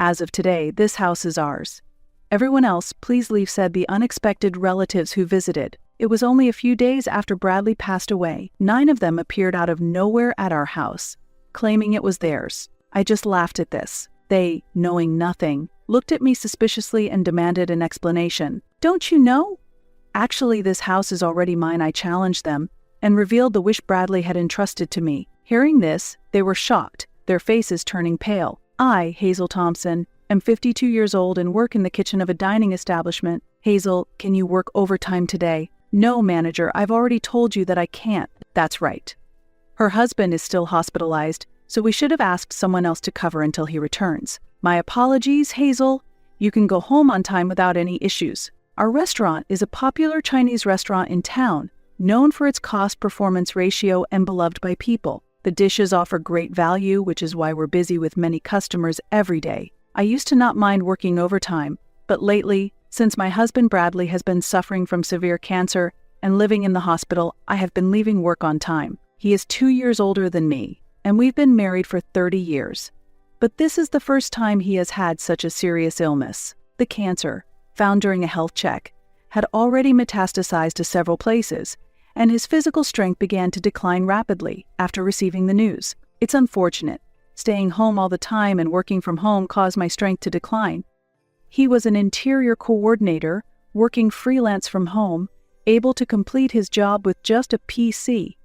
As of today, this house is ours. Everyone else, please leave, said the unexpected relatives who visited. It was only a few days after Bradley passed away. 9 of them appeared out of nowhere at our house, claiming it was theirs. I just laughed at this. They, knowing nothing, looked at me suspiciously and demanded an explanation. Don't you know? Actually, this house is already mine, I challenged them, and revealed the wish Bradley had entrusted to me. Hearing this, they were shocked, their faces turning pale. I, Hazel Thompson, am 52 years old and work in the kitchen of a dining establishment. Hazel, can you work overtime today? No, manager, I've already told you that I can't. That's right. Her husband is still hospitalized, so we should have asked someone else to cover until he returns. My apologies, Hazel. You can go home on time without any issues. Our restaurant is a popular Chinese restaurant in town, known for its cost-performance ratio and beloved by people. The dishes offer great value, which is why we're busy with many customers every day. I used to not mind working overtime, but lately, since my husband Bradley has been suffering from severe cancer and living in the hospital, I have been leaving work on time. He is 2 years older than me, and we've been married for 30 years. But this is the first time he has had such a serious illness. The cancer, found during a health check, had already metastasized to several places, and his physical strength began to decline rapidly after receiving the news. It's unfortunate. Staying home all the time and working from home caused my strength to decline. He was an interior coordinator, working freelance from home, able to complete his job with just a PC.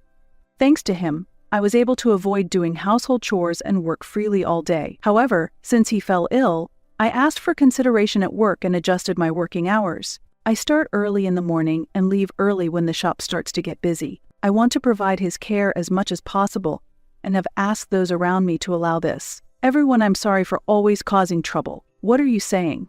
Thanks to him, I was able to avoid doing household chores and work freely all day. However, since he fell ill, I asked for consideration at work and adjusted my working hours. I start early in the morning and leave early when the shop starts to get busy. I want to provide his care as much as possible and have asked those around me to allow this. Everyone, I'm sorry for always causing trouble. What are you saying?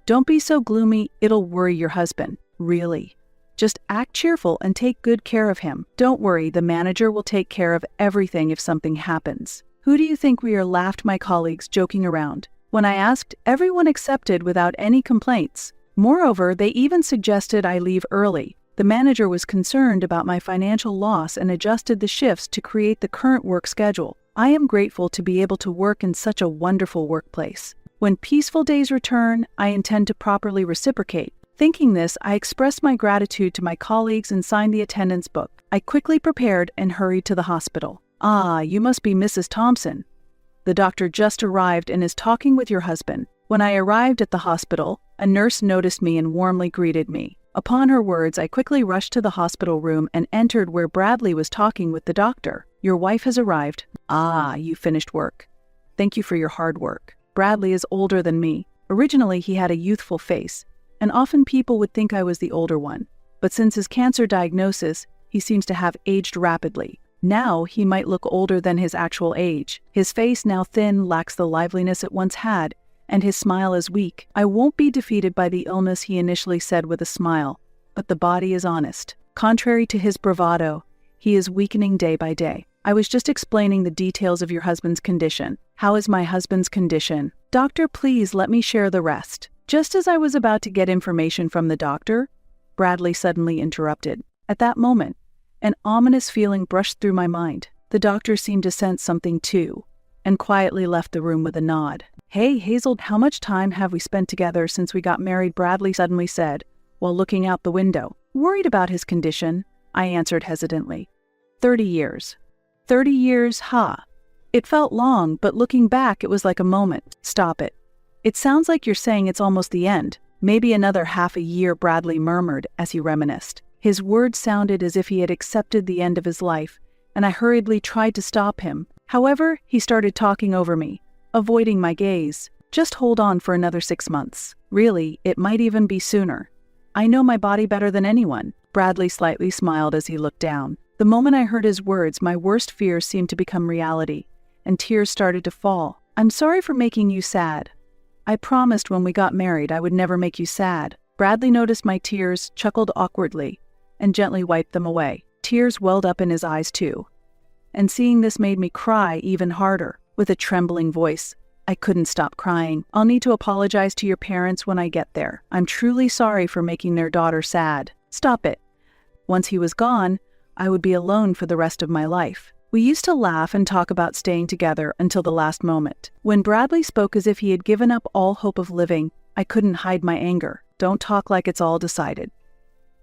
Don't be so gloomy, it'll worry your husband. Really. Just act cheerful and take good care of him. Don't worry, the manager will take care of everything if something happens. Who do you think we are? Laughed my colleagues, joking around. When I asked, everyone accepted without any complaints. Moreover, they even suggested I leave early. The manager was concerned about my financial loss and adjusted the shifts to create the current work schedule. I am grateful to be able to work in such a wonderful workplace. When peaceful days return, I intend to properly reciprocate. Thinking this, I expressed my gratitude to my colleagues and signed the attendance book. I quickly prepared and hurried to the hospital. Ah, you must be Mrs. Thompson. The doctor just arrived and is talking with your husband. When I arrived at the hospital, a nurse noticed me and warmly greeted me. Upon her words, I quickly rushed to the hospital room and entered where Bradley was talking with the doctor. Your wife has arrived. Ah, you finished work. Thank you for your hard work. Bradley is older than me. Originally, he had a youthful face, and often people would think I was the older one. But since his cancer diagnosis, he seems to have aged rapidly. Now, he might look older than his actual age. His face, now thin, lacks the liveliness it once had, and his smile is weak. I won't be defeated by the illness, he initially said with a smile, but the body is honest. Contrary to his bravado, he is weakening day by day. I was just explaining the details of your husband's condition. How is my husband's condition? Doctor, please let me share the rest. Just as I was about to get information from the doctor, Bradley suddenly interrupted. At that moment, an ominous feeling brushed through my mind. The doctor seemed to sense something too, and quietly left the room with a nod. Hey, Hazel, how much time have we spent together since we got married? Bradley suddenly said, while looking out the window. Worried about his condition, I answered hesitantly. 30 years. 30 years, ha. It felt long, but looking back, it was like a moment. Stop it. It sounds like you're saying it's almost the end. Maybe another half a year, Bradley murmured as he reminisced. His words sounded as if he had accepted the end of his life, and I hurriedly tried to stop him. However, he started talking over me, avoiding my gaze. Just hold on for another 6 months. Really, it might even be sooner. I know my body better than anyone. Bradley slightly smiled as he looked down. The moment I heard his words, my worst fears seemed to become reality, and tears started to fall. I'm sorry for making you sad. I promised when we got married I would never make you sad. Bradley noticed my tears, chuckled awkwardly, and gently wiped them away. Tears welled up in his eyes too, and seeing this made me cry even harder. With a trembling voice, I couldn't stop crying. I'll need to apologize to your parents when I get there. I'm truly sorry for making their daughter sad. Stop it. Once he was gone, I would be alone for the rest of my life. We used to laugh and talk about staying together until the last moment. When Bradley spoke as if he had given up all hope of living, I couldn't hide my anger. Don't talk like it's all decided.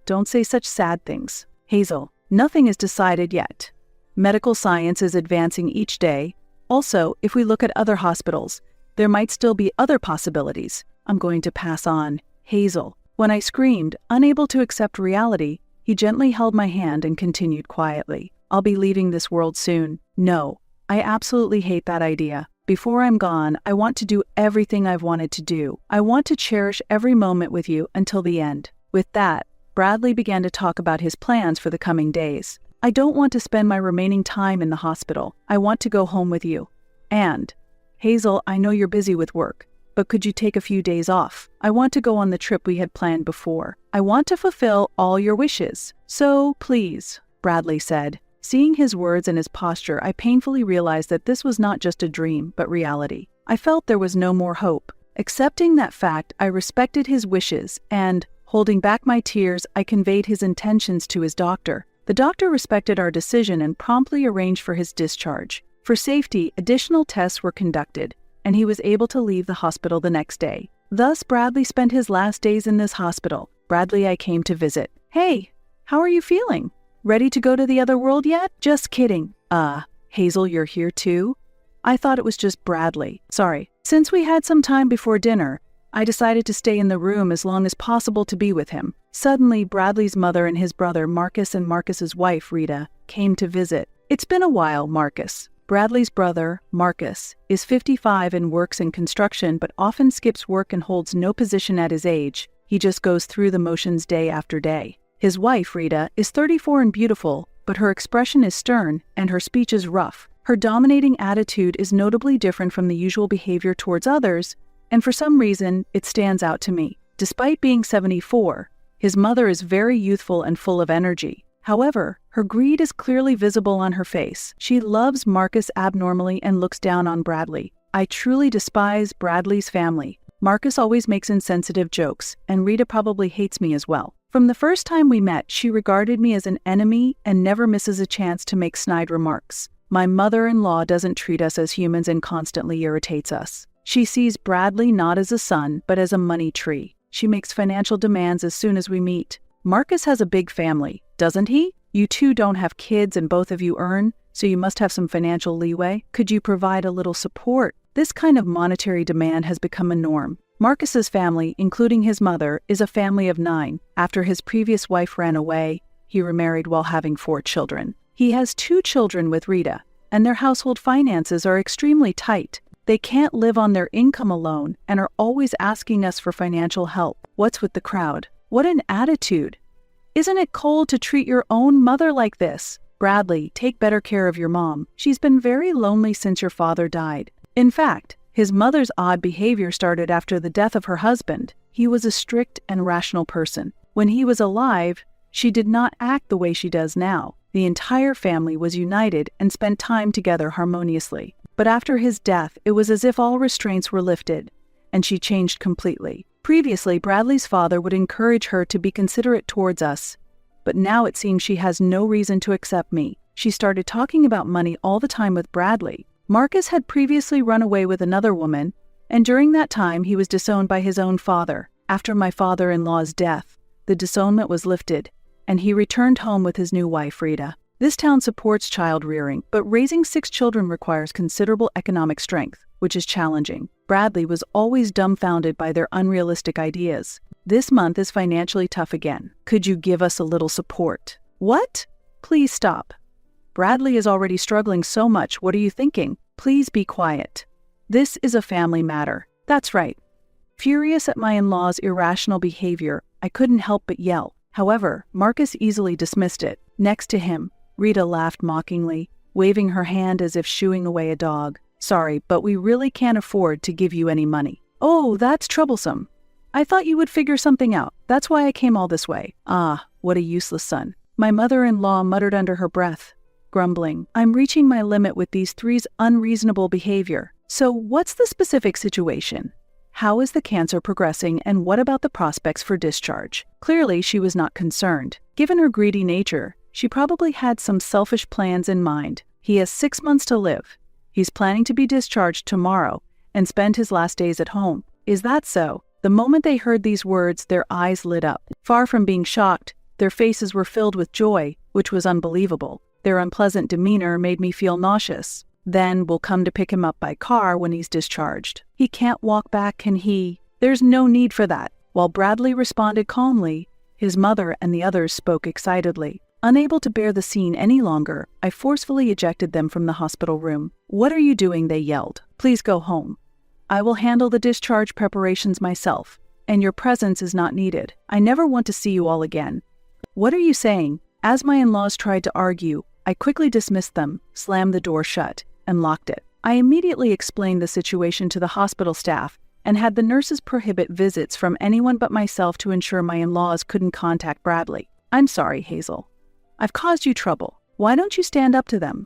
Don't say such sad things. Hazel, nothing is decided yet. Medical science is advancing each day. Also, if we look at other hospitals, there might still be other possibilities. I'm going to pass on. Hazel. When I screamed, unable to accept reality, he gently held my hand and continued quietly. I'll be leaving this world soon. No, I absolutely hate that idea. Before I'm gone, I want to do everything I've wanted to do. I want to cherish every moment with you until the end. With that, Bradley began to talk about his plans for the coming days. I don't want to spend my remaining time in the hospital. I want to go home with you. And, Hazel, I know you're busy with work, but could you take a few days off? I want to go on the trip we had planned before. I want to fulfill all your wishes. So, please, Bradley said. Seeing his words and his posture, I painfully realized that this was not just a dream, but reality. I felt there was no more hope. Accepting that fact, I respected his wishes and, holding back my tears, I conveyed his intentions to his doctor. The doctor respected our decision and promptly arranged for his discharge. For safety, additional tests were conducted, and he was able to leave the hospital the next day. Thus, Bradley spent his last days in this hospital. Bradley, I came to visit. Hey, how are you feeling? Ready to go to the other world yet? Just kidding. Hazel, you're here too? I thought it was just Bradley. Sorry. Since we had some time before dinner, I decided to stay in the room as long as possible to be with him. Suddenly, Bradley's mother and his brother Marcus and Marcus's wife, Rita, came to visit. It's been a while, Marcus. Bradley's brother, Marcus, is 55 and works in construction but often skips work and holds no position at his age. He just goes through the motions day after day. His wife, Rita, is 34 and beautiful, but her expression is stern and her speech is rough. Her dominating attitude is notably different from the usual behavior towards others, and for some reason, it stands out to me. Despite being 74, his mother is very youthful and full of energy. However, her greed is clearly visible on her face. She loves Marcus abnormally and looks down on Bradley. I truly despise Bradley's family. Marcus always makes insensitive jokes, and Rita probably hates me as well. From the first time we met, she regarded me as an enemy and never misses a chance to make snide remarks. My mother-in-law doesn't treat us as humans and constantly irritates us. She sees Bradley not as a son, but as a money tree. She makes financial demands as soon as we meet. Marcus has a big family, doesn't he? You two don't have kids and both of you earn, so you must have some financial leeway. Could you provide a little support? This kind of monetary demand has become a norm. Marcus's family, including his mother, is a family of 9. After his previous wife ran away, he remarried while having 4 children. He has 2 children with Rita, and their household finances are extremely tight. They can't live on their income alone and are always asking us for financial help. What's with the crowd? What an attitude! Isn't it cold to treat your own mother like this? Bradley, take better care of your mom. She's been very lonely since your father died. In fact, his mother's odd behavior started after the death of her husband. He was a strict and rational person. When he was alive, she did not act the way she does now. The entire family was united and spent time together harmoniously. But after his death, it was as if all restraints were lifted, and she changed completely. Previously, Bradley's father would encourage her to be considerate towards us, but now it seems she has no reason to accept me. She started talking about money all the time with Bradley. Marcus had previously run away with another woman, and during that time he was disowned by his own father. After my father-in-law's death, the disownment was lifted, and he returned home with his new wife, Rita. This town supports child rearing, but raising 6 children requires considerable economic strength, which is challenging. Bradley was always dumbfounded by their unrealistic ideas. This month is financially tough again. Could you give us a little support? What? Please stop. Bradley is already struggling so much. What are you thinking? Please be quiet. This is a family matter. That's right. Furious at my in-law's irrational behavior, I couldn't help but yell. However, Marcus easily dismissed it. Next to him, Rita laughed mockingly, waving her hand as if shooing away a dog. Sorry, but we really can't afford to give you any money. Oh, that's troublesome. I thought you would figure something out. That's why I came all this way. Ah, what a useless son. My mother-in-law muttered under her breath, grumbling, I'm reaching my limit with these 3's unreasonable behavior. So what's the specific situation? How is the cancer progressing and what about the prospects for discharge? Clearly, she was not concerned. Given her greedy nature, she probably had some selfish plans in mind. He has 6 months to live. He's planning to be discharged tomorrow and spend his last days at home. Is that so? The moment they heard these words, their eyes lit up. Far from being shocked, their faces were filled with joy, which was unbelievable. Their unpleasant demeanor made me feel nauseous. Then we'll come to pick him up by car when he's discharged. He can't walk back, can he? There's no need for that. While Bradley responded calmly, his mother and the others spoke excitedly. Unable to bear the scene any longer, I forcefully ejected them from the hospital room. "What are you doing?" they yelled. "Please go home. I will handle the discharge preparations myself, and your presence is not needed. I never want to see you all again." "What are you saying?" As my in-laws tried to argue, I quickly dismissed them, slammed the door shut, and locked it. I immediately explained the situation to the hospital staff and had the nurses prohibit visits from anyone but myself to ensure my in-laws couldn't contact Bradley. "I'm sorry, Hazel. I've caused you trouble. Why don't you stand up to them?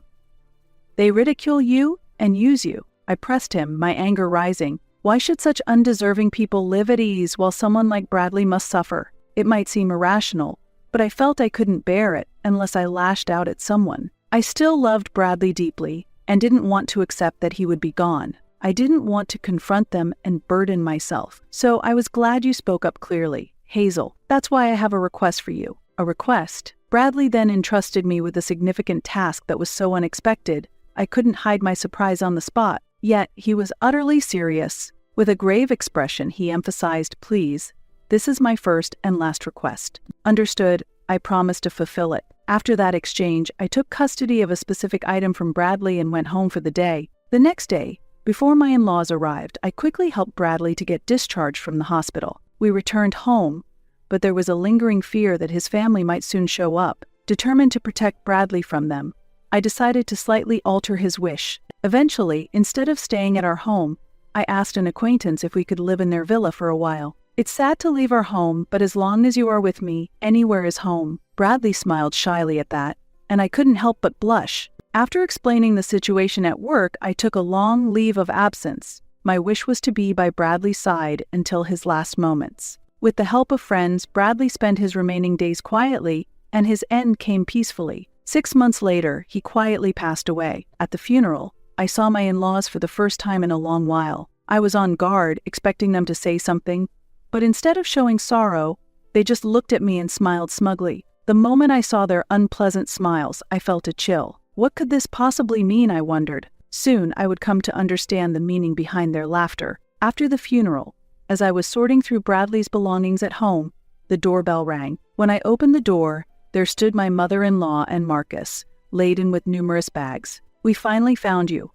They ridicule you and use you." I pressed him, my anger rising. Why should such undeserving people live at ease while someone like Bradley must suffer? It might seem irrational, but I felt I couldn't bear it unless I lashed out at someone. I still loved Bradley deeply and didn't want to accept that he would be gone. I didn't want to confront them and burden myself. So I was glad you spoke up clearly. "Hazel, that's why I have a request for you." "A request?" Bradley then entrusted me with a significant task that was so unexpected, I couldn't hide my surprise on the spot. Yet he was utterly serious. With a grave expression, he emphasized, "Please, this is my first and last request." "Understood." I promised to fulfill it. After that exchange, I took custody of a specific item from Bradley and went home for the day. The next day, before my in-laws arrived, I quickly helped Bradley to get discharged from the hospital. We returned home, but there was a lingering fear that his family might soon show up. Determined to protect Bradley from them, I decided to slightly alter his wish. Eventually, instead of staying at our home, I asked an acquaintance if we could live in their villa for a while. "It's sad to leave our home, but as long as you are with me, anywhere is home." Bradley smiled shyly at that, and I couldn't help but blush. After explaining the situation at work, I took a long leave of absence. My wish was to be by Bradley's side until his last moments. With the help of friends, Bradley spent his remaining days quietly, and his end came peacefully. 6 months later, he quietly passed away. At the funeral, I saw my in-laws for the first time in a long while. I was on guard, expecting them to say something, but instead of showing sorrow, they just looked at me and smiled smugly. The moment I saw their unpleasant smiles, I felt a chill. What could this possibly mean, I wondered. Soon I would come to understand the meaning behind their laughter. After the funeral, as I was sorting through Bradley's belongings at home, the doorbell rang. When I opened the door, there stood my mother-in-law and Marcus, laden with numerous bags. "We finally found you.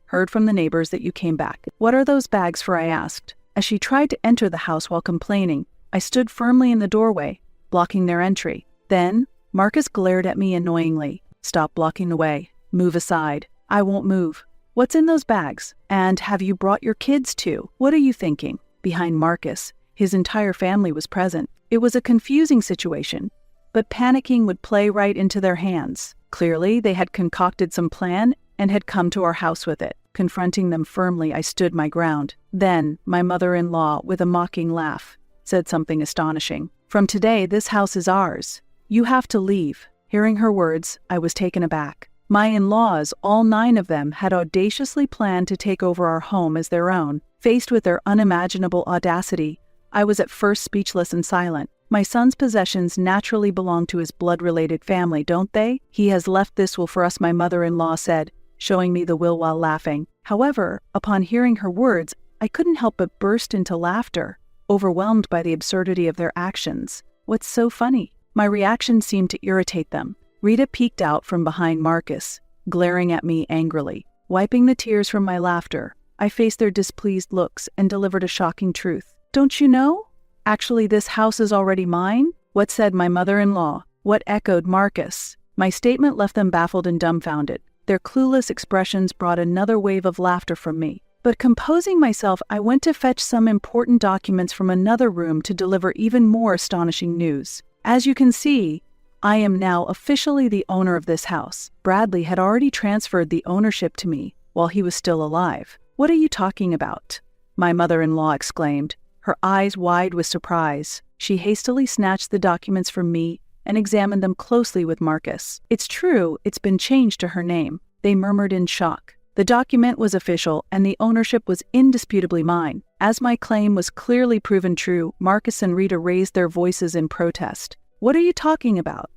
Heard from the neighbors that you came back." "What are those bags for?" I asked. As she tried to enter the house while complaining, I stood firmly in the doorway, blocking their entry. Then, Marcus glared at me annoyingly. "Stop blocking the way. Move aside." "I won't move." "What's in those bags? And have you brought your kids too? What are you thinking?" Behind Marcus, his entire family was present. It was a confusing situation, but panicking would play right into their hands. Clearly, they had concocted some plan and had come to our house with it. Confronting them firmly, I stood my ground. Then, my mother-in-law, with a mocking laugh, said something astonishing. "From today, this house is ours. You have to leave." Hearing her words, I was taken aback. My in-laws, all 9 of them, had audaciously planned to take over our home as their own. Faced with their unimaginable audacity, I was at first speechless and silent. My son's possessions naturally belong to his blood-related family, don't they? "He has left this will for us," my mother-in-law said, showing me the will while laughing. However, upon hearing her words, I couldn't help but burst into laughter, overwhelmed by the absurdity of their actions. "What's so funny?" My reaction seemed to irritate them. Rita peeked out from behind Marcus, glaring at me angrily. Wiping the tears from my laughter, I faced their displeased looks and delivered a shocking truth. "Don't you know? Actually, this house is already mine." "What?" said my mother-in-law. "What?" echoed Marcus. My statement left them baffled and dumbfounded. Their clueless expressions brought another wave of laughter from me. But composing myself, I went to fetch some important documents from another room to deliver even more astonishing news. "As you can see, I am now officially the owner of this house." Bradley had already transferred the ownership to me while he was still alive. "What are you talking about?" my mother-in-law exclaimed, her eyes wide with surprise. She hastily snatched the documents from me and examined them closely with Marcus. "It's true, it's been changed to her name. they murmured in shock. The document was official and the ownership was indisputably mine. As my claim was clearly proven true, Marcus and Rita raised their voices in protest. "What are you talking about?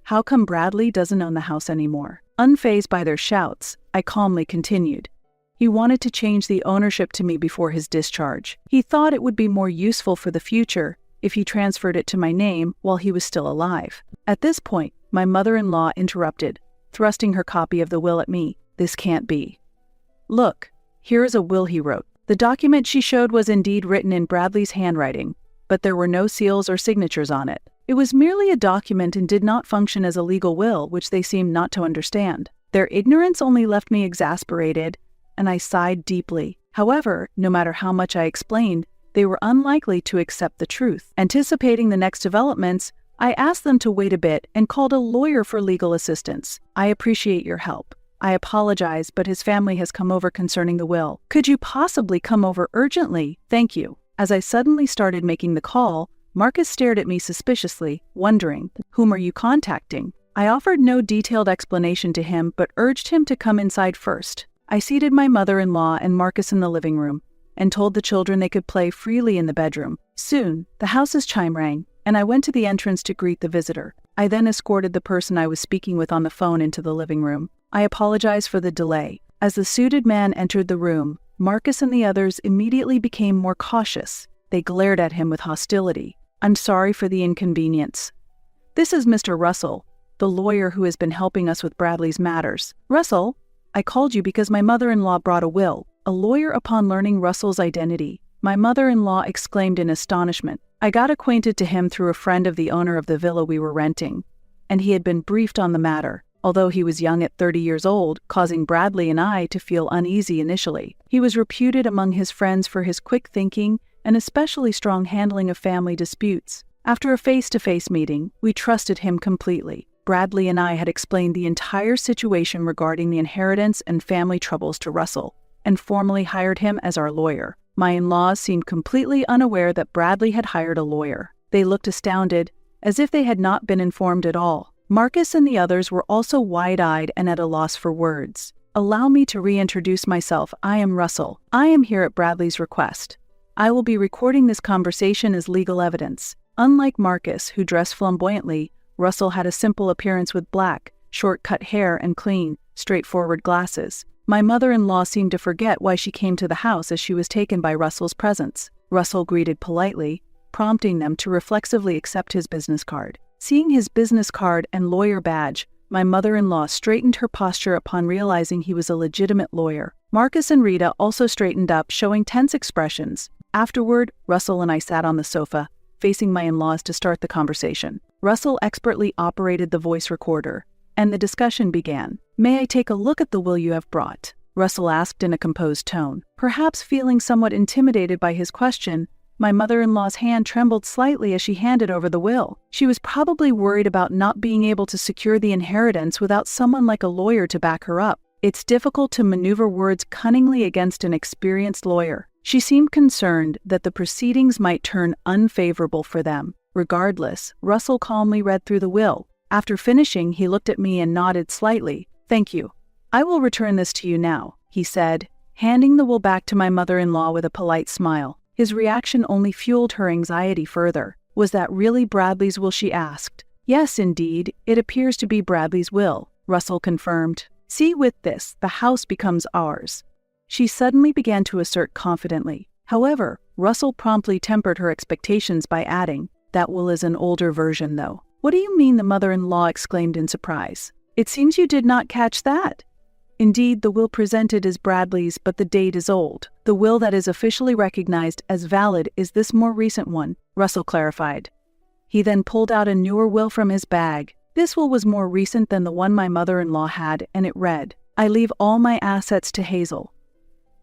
How come Bradley doesn't own the house anymore?" Unfazed by their shouts, I calmly continued. "He wanted to change the ownership to me before his discharge. He thought it would be more useful for the future if he transferred it to my name while he was still alive." At this point, my mother-in-law interrupted, thrusting her copy of the will at me. "This can't be. Look, here is a will he wrote." The document she showed was indeed written in Bradley's handwriting, but there were no seals or signatures on it. It was merely a document and did not function as a legal will, which they seemed not to understand. Their ignorance only left me exasperated, and I sighed deeply. However, no matter how much I explained, they were unlikely to accept the truth. Anticipating the next developments, I asked them to wait a bit and called a lawyer for legal assistance. "I appreciate your help. I apologize, but his family has come over concerning the will. Could you possibly come over urgently? Thank you." As I suddenly started making the call, Marcus stared at me suspiciously, wondering, "Whom are you contacting?" I offered no detailed explanation to him, but urged him to come inside first. I seated my mother-in-law and Marcus in the living room, and told the children they could play freely in the bedroom. Soon, the house's chime rang, and I went to the entrance to greet the visitor. I then escorted the person I was speaking with on the phone into the living room. I apologized for the delay. As the suited man entered the room, Marcus and the others immediately became more cautious. They glared at him with hostility. "I'm sorry for the inconvenience. This is Mr. Russell, the lawyer who has been helping us with Bradley's matters." "Russell? I called you because my mother-in-law brought a will." A lawyer, upon learning Russell's identity, my mother-in-law exclaimed in astonishment. "I got acquainted to him through a friend of the owner of the villa we were renting, and he had been briefed on the matter. Although he was young at 30 years old, causing Bradley and I to feel uneasy initially. He was reputed among his friends for his quick thinking and especially strong handling of family disputes. After a face-to-face meeting, we trusted him completely. Bradley and I had explained the entire situation regarding the inheritance and family troubles to Russell, and formally hired him as our lawyer. My in-laws seemed completely unaware that Bradley had hired a lawyer. They looked astounded, as if they had not been informed at all. Marcus and the others were also wide-eyed and at a loss for words. "Allow me to reintroduce myself. I am Russell. I am here at Bradley's request. I will be recording this conversation as legal evidence." Unlike Marcus, who dressed flamboyantly, Russell had a simple appearance with black, short-cut hair and clean, straightforward glasses. My mother-in-law seemed to forget why she came to the house as she was taken by Russell's presence. Russell greeted politely, prompting them to reflexively accept his business card. Seeing his business card and lawyer badge, my mother-in-law straightened her posture upon realizing he was a legitimate lawyer. Marcus and Rita also straightened up, showing tense expressions. Afterward, Russell and I sat on the sofa, facing my in-laws to start the conversation. Russell expertly operated the voice recorder, and the discussion began. "May I take a look at the will you have brought?" Russell asked in a composed tone. Perhaps feeling somewhat intimidated by his question, my mother-in-law's hand trembled slightly as she handed over the will. She was probably worried about not being able to secure the inheritance without someone like a lawyer to back her up. It's difficult to maneuver words cunningly against an experienced lawyer. She seemed concerned that the proceedings might turn unfavorable for them. Regardless, Russell calmly read through the will. After finishing, he looked at me and nodded slightly. "Thank you. I will return this to you now," he said, handing the will back to my mother-in-law with a polite smile. His reaction only fueled her anxiety further. "Was that really Bradley's will?" she asked. "Yes, indeed, it appears to be Bradley's will," Russell confirmed. "See, with this, the house becomes ours," she suddenly began to assert confidently. However, Russell promptly tempered her expectations by adding, "That will is an older version, though." "What do you mean?" the mother-in-law exclaimed in surprise. "It seems you did not catch that." "Indeed, the will presented is Bradley's, but the date is old. The will that is officially recognized as valid is this more recent one," Russell clarified. He then pulled out a newer will from his bag. This will was more recent than the one my mother-in-law had, and it read, "I leave all my assets to Hazel.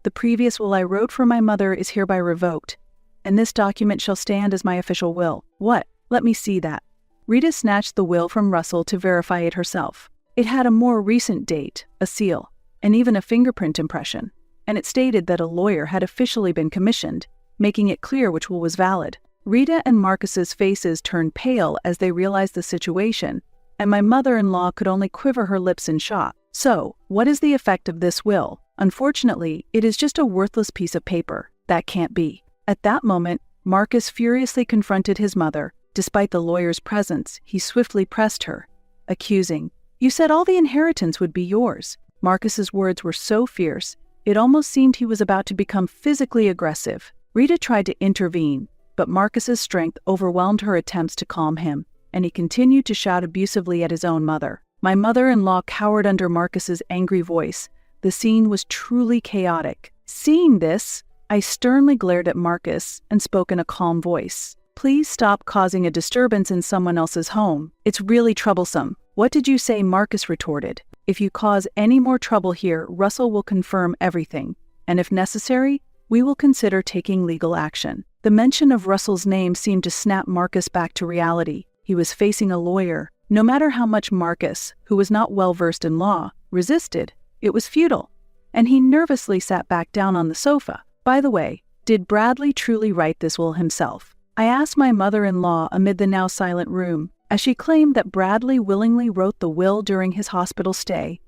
The previous will I wrote for my mother is hereby revoked, and this document shall stand as my official will." "What? Let me see that." Rita snatched the will from Russell to verify it herself. It had a more recent date, a seal, and even a fingerprint impression, and it stated that a lawyer had officially been commissioned, making it clear which will was valid. Rita and Marcus's faces turned pale as they realized the situation, and my mother-in-law could only quiver her lips in shock. So, what is the effect of this will? Unfortunately, it is just a worthless piece of paper. That can't be. At that moment, Marcus furiously confronted his mother. Despite the lawyer's presence, he swiftly pressed her, accusing, "You said all the inheritance would be yours." Marcus's words were so fierce, it almost seemed he was about to become physically aggressive. Rita tried to intervene, but Marcus's strength overwhelmed her attempts to calm him, and he continued to shout abusively at his own mother. My mother-in-law cowered under Marcus's angry voice. The scene was truly chaotic. Seeing this, I sternly glared at Marcus and spoke in a calm voice. "Please stop causing a disturbance in someone else's home. It's really troublesome." "What did you say?" Marcus retorted. "If you cause any more trouble here, Russell will confirm everything, and if necessary, we will consider taking legal action." The mention of Russell's name seemed to snap Marcus back to reality. He was facing a lawyer. No matter how much Marcus, who was not well-versed in law, resisted, it was futile, and he nervously sat back down on the sofa. By the way, did Bradley truly write this will himself? I asked my mother-in-law amid the now silent room, as she claimed that Bradley willingly wrote the will during his hospital stay.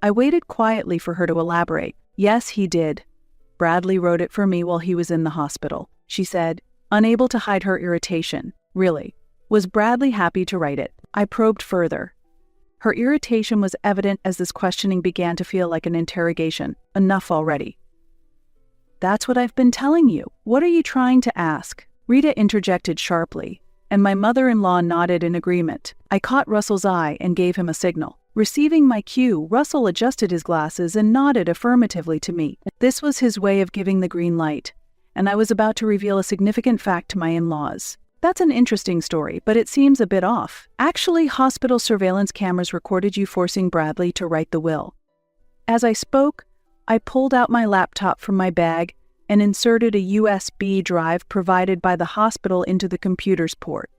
I waited quietly for her to elaborate. "Yes, he did. Bradley wrote it for me while he was in the hospital," she said, unable to hide her irritation. "Really? Was Bradley happy to write it?" I probed further. Her irritation was evident as this questioning began to feel like an interrogation. "Enough already." "That's what I've been telling you. What are you trying to ask?" Rita interjected sharply, and my mother-in-law nodded in agreement. I caught Russell's eye and gave him a signal. Receiving my cue, Russell adjusted his glasses and nodded affirmatively to me. This was his way of giving the green light, and I was about to reveal a significant fact to my in-laws. "That's an interesting story, but it seems a bit off. Actually, hospital surveillance cameras recorded you forcing Bradley to write the will." As I spoke, I pulled out my laptop from my bag and inserted a USB drive provided by the hospital into the computer's port.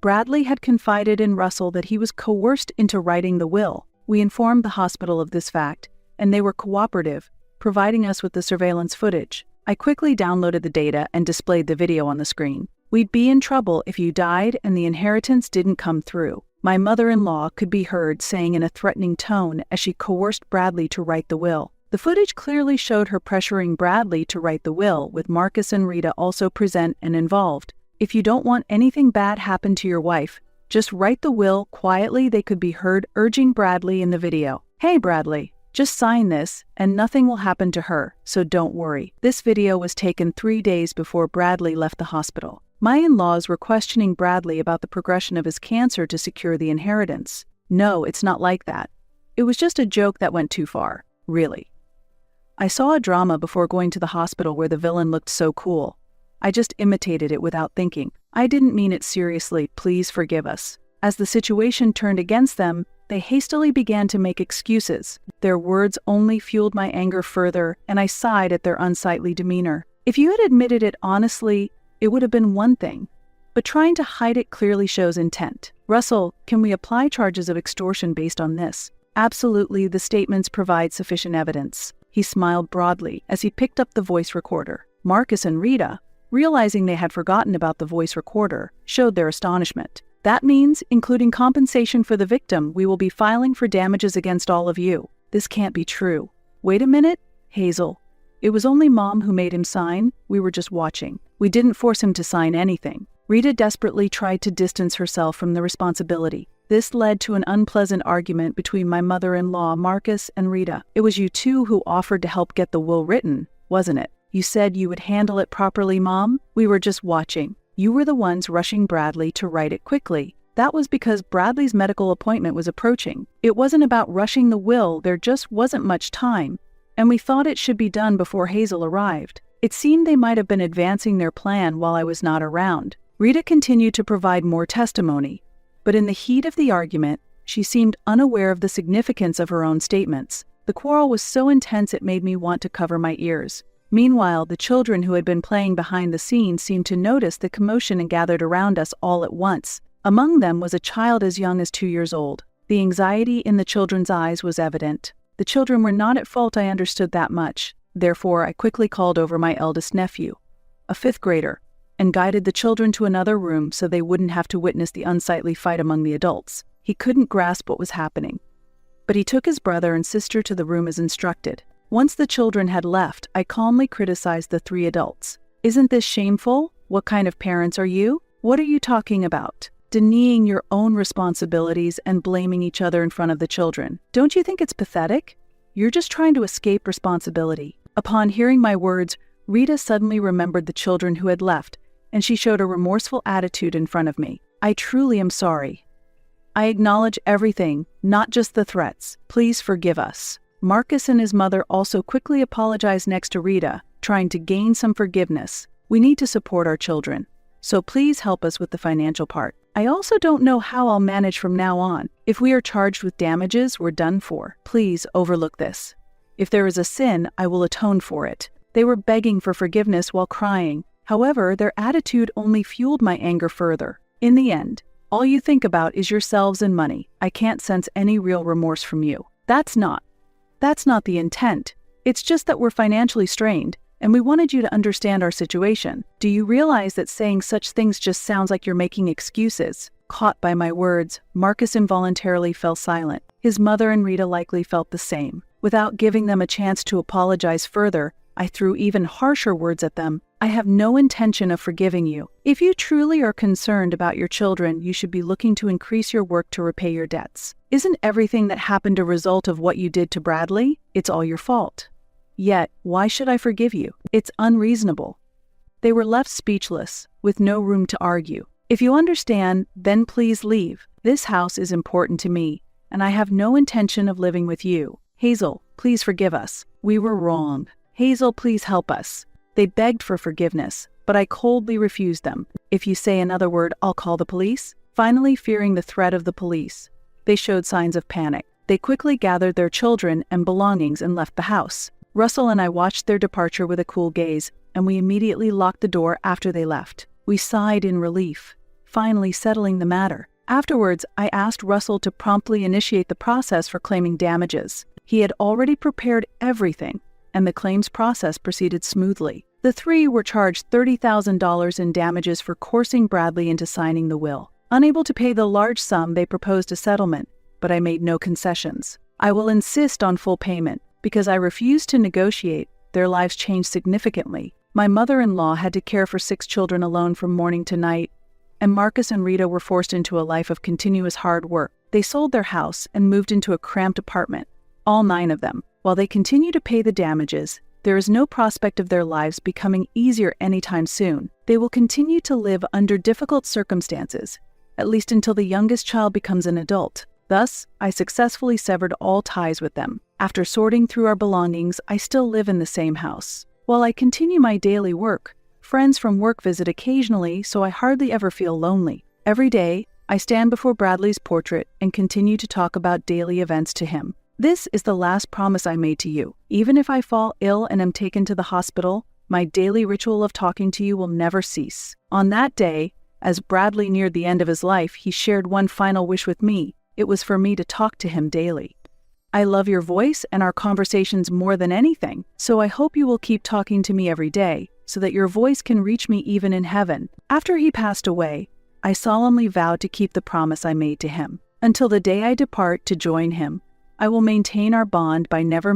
Bradley had confided in Russell that he was coerced into writing the will. We informed the hospital of this fact, and they were cooperative, providing us with the surveillance footage. I quickly downloaded the data and displayed the video on the screen. "We'd be in trouble if you died and the inheritance didn't come through," my mother-in-law could be heard saying in a threatening tone as she coerced Bradley to write the will. The footage clearly showed her pressuring Bradley to write the will, with Marcus and Rita also present and involved. "If you don't want anything bad happen to your wife, just write the will quietly," they could be heard urging Bradley in the video. "Hey Bradley, just sign this and nothing will happen to her, so don't worry." This video was taken 3 days before Bradley left the hospital. My in-laws were questioning Bradley about the progression of his cancer to secure the inheritance. "No, it's not like that. It was just a joke that went too far, really. I saw a drama before going to the hospital where the villain looked so cool. I just imitated it without thinking. I didn't mean it seriously, please forgive us." As the situation turned against them, they hastily began to make excuses. Their words only fueled my anger further, and I sighed at their unsightly demeanor. If you had admitted it honestly, it would have been one thing, but trying to hide it clearly shows intent. "Russell, can we apply charges of extortion based on this?" "Absolutely, the statements provide sufficient evidence." He smiled broadly as he picked up the voice recorder. Marcus and Rita, realizing they had forgotten about the voice recorder, showed their astonishment. "That means, including compensation for the victim, we will be filing for damages against all of you." "This can't be true." "Wait a minute, Hazel. It was only Mom who made him sign. We were just watching. We didn't force him to sign anything." Rita desperately tried to distance herself from the responsibility. This led to an unpleasant argument between my mother-in-law, Marcus, and Rita. "It was you two who offered to help get the will written, wasn't it? You said you would handle it properly, Mom. We were just watching. You were the ones rushing Bradley to write it quickly. That was because Bradley's medical appointment was approaching. It wasn't about rushing the will, there just wasn't much time, and we thought it should be done before Hazel arrived. It seemed they might have been advancing their plan while I was not around." Rita continued to provide more testimony, but in the heat of the argument, she seemed unaware of the significance of her own statements. The quarrel was so intense it made me want to cover my ears. Meanwhile, the children who had been playing behind the scenes seemed to notice the commotion and gathered around us all at once. Among them was a child as young as 2 years old. The anxiety in the children's eyes was evident. The children were not at fault, I understood that much. Therefore, I quickly called over my eldest nephew, a 5th grader, and guided the children to another room so they wouldn't have to witness the unsightly fight among the adults. He couldn't grasp what was happening. but he took his brother and sister to the room as instructed. Once the children had left, I calmly criticized the 3 adults. "Isn't this shameful? What kind of parents are you? What are you talking about? Denying your own responsibilities and blaming each other in front of the children. Don't you think it's pathetic? You're just trying to escape responsibility." Upon hearing my words, Rita suddenly remembered the children who had left, and she showed a remorseful attitude in front of me. "I truly am sorry. I acknowledge everything, not just the threats. Please forgive us." Marcus and his mother also quickly apologized next to Rita, trying to gain some forgiveness. "We need to support our children, so please help us with the financial part. I also don't know how I'll manage from now on. If we are charged with damages, we're done for. Please overlook this. If there is a sin, I will atone for it." They were begging for forgiveness while crying. However, their attitude only fueled my anger further. In the end, all you think about is yourselves and money. I can't sense any real remorse from you. That's not the intent. It's just that we're financially strained, and we wanted you to understand our situation. Do you realize that saying such things just sounds like you're making excuses? Caught by my words, Marcus involuntarily fell silent. His mother and Rita likely felt the same. Without giving them a chance to apologize further, I threw even harsher words at them. "I have no intention of forgiving you. If you truly are concerned about your children, you should be looking to increase your work to repay your debts. Isn't everything that happened a result of what you did to Bradley? It's all your fault. Yet, why should I forgive you? It's unreasonable." They were left speechless, with no room to argue. "If you understand, then please leave. This house is important to me, and I have no intention of living with you. Hazel, please forgive us. We were wrong. Hazel, please help us." They begged for forgiveness, but I coldly refused them. "If you say another word, I'll call the police." Finally, fearing the threat of the police, they showed signs of panic. They quickly gathered their children and belongings and left the house. Russell and I watched their departure with a cool gaze, and we immediately locked the door after they left. We sighed in relief, finally settling the matter. Afterwards, I asked Russell to promptly initiate the process for claiming damages. He had already prepared everything, and the claims process proceeded smoothly. The 3 were charged $30,000 in damages for coercing Bradley into signing the will. Unable to pay the large sum, they proposed a settlement, but I made no concessions. "I will insist on full payment. Because I refused to negotiate, their lives changed significantly. My mother-in-law had to care for 6 children alone from morning to night, and Marcus and Rita were forced into a life of continuous hard work. They sold their house and moved into a cramped apartment, all 9 of them. While they continue to pay the damages, there is no prospect of their lives becoming easier anytime soon. They will continue to live under difficult circumstances, at least until the youngest child becomes an adult. Thus, I successfully severed all ties with them. After sorting through our belongings, I still live in the same house. While I continue my daily work, friends from work visit occasionally, so I hardly ever feel lonely. Every day, I stand before Bradley's portrait and continue to talk about daily events to him. This is the last promise I made to you. Even if I fall ill and am taken to the hospital, my daily ritual of talking to you will never cease. On that day, as Bradley neared the end of his life, he shared one final wish with me. It was for me to talk to him daily. "I love your voice and our conversations more than anything, so I hope you will keep talking to me every day, so that your voice can reach me even in heaven." After he passed away, I solemnly vowed to keep the promise I made to him. Until the day I depart to join him, I will maintain our bond by never